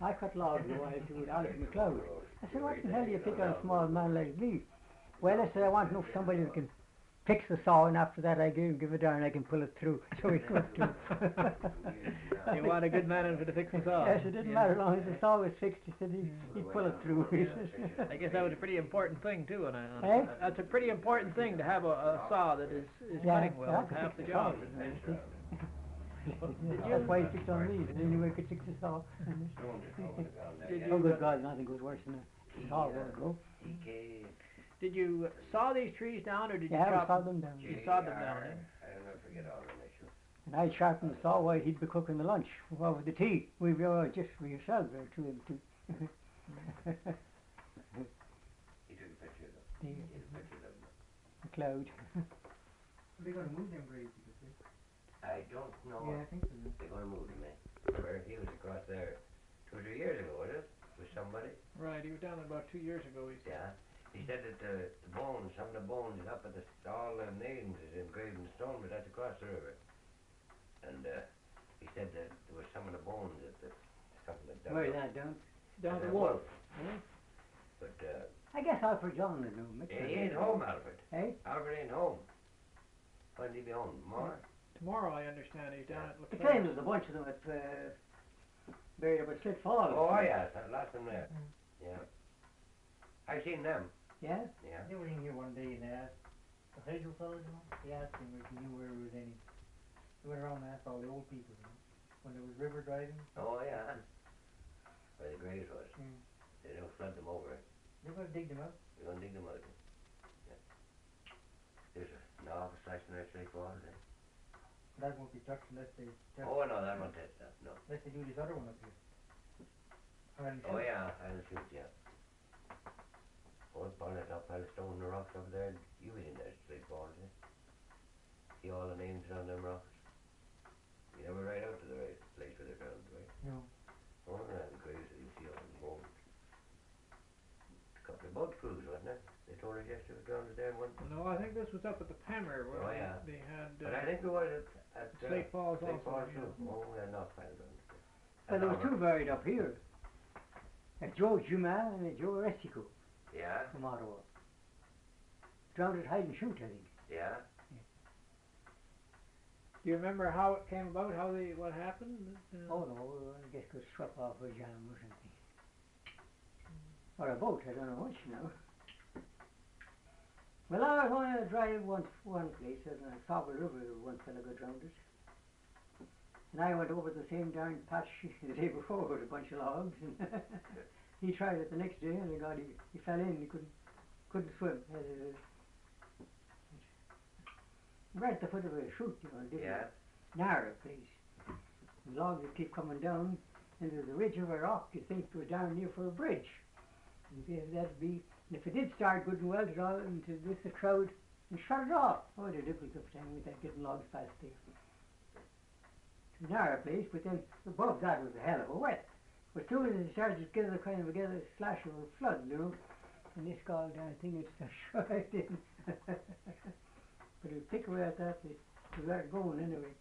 I cut logs a while too with Alex McLeod. I said, what the hell do you pick on a small man like me? Well, I said, I want to know somebody who can fix the saw, and after that I give it down and I can pull it through. So he put it through. You want a good man in for the fix the saw? Yes, it didn't matter as long as the saw was fixed. He said he'd pull it through. I guess that was a pretty important thing too. Eh? That's a pretty important thing to have a saw that is cutting well. It's half the job. That's why he fixed on me. Then anyway, could fix the saw. Oh, good God, nothing goes worse than a saw won't go. Did you saw these trees down, or did you Yeah, chop we sawed them down. You sawed them down, eh? I'll never forget all the issue. And I'd sharpen the saw while he'd be cooking the lunch. Well, with the tea. We'd be all just for yourselves there, two of them too. He took a picture of them. He took a picture of them. McLeod. They're going to move them graves, you say? I don't know. Yeah, I think so. They're going to move them, eh? Where he was across there 2 or 3 years ago, was it? With somebody? Right, he was down there about 2 years ago. He said. Yeah. He said that the bones, some of the bones is up at all the names is engraved in stone, but that's across the river. And he said that there was some of the bones that something that Where is that, down? Down the wolf. Eh? But I guess Alfred John would know. he ain't home, Alfred. Eh? Alfred ain't home. When did he be home? Tomorrow? Tomorrow, I understand, he's down at The McLeod. claim there's a bunch of them at buried up at Slate Falls. Oh, yes, I lost them there. Yeah. I've seen them. Yeah? Yeah. They were in here one day and they asked the hydro fellows, you know, they asked him if he knew where there was any. They went around and asked all the old people, you know, when there was river driving. Oh, yeah. Where the graves was. Mm. They don't flood them over. They're going to dig them out. They're going to dig them out. Yeah. There's an office station there, Slate Falls. That won't be touched unless they test, Oh, no, that won't test that. No. unless they do this other one up here. Oh, yeah, I'll shoot, yeah. Oh, part of that up, I'll stone the rocks over there. You was in there, Slate Falls, eh? See all the names on them rocks? You never ride out to the right place where they're found, right? No. Oh, no, the graves that you see on the boat. A couple of boat crews, wasn't it? They told us yesterday was down to there one. No, I think this was up at the Pammer where Oh, yeah. they had But I think it was at Slate Falls Slate also. Falls Yeah. too. Oh, they're not found on it. Well, there was two buried up here. A Joe Juman and a Joe Racicot Yeah, from Ottawa. Drowned at hide and shoot, I think. yeah. Do you remember how it came about? What happened? Oh no, I guess it got struck off a jam or something. Or a boat, I don't know which now. Well, I was on a drive one place, and I saw the river, one fellow got drowned. And I went over the same darn patch the day before with a bunch of logs. And he tried it the next day, and he fell in. He couldn't swim. Right at the foot of a chute, you know, Yeah. narrow place. The logs would keep coming down, and there's a ridge of a rock you think was down near for a bridge. And and if it did start good and well, it all into this a crowd and shut it off. Oh, they're difficult of time with that getting logs past there. It's a narrow place, but then above that was a hell of a wet. But as soon as it started to get a kind of a slash of a flood, you know, and this gall darn thing would start right in. But it would pick away at that, it was going anyway.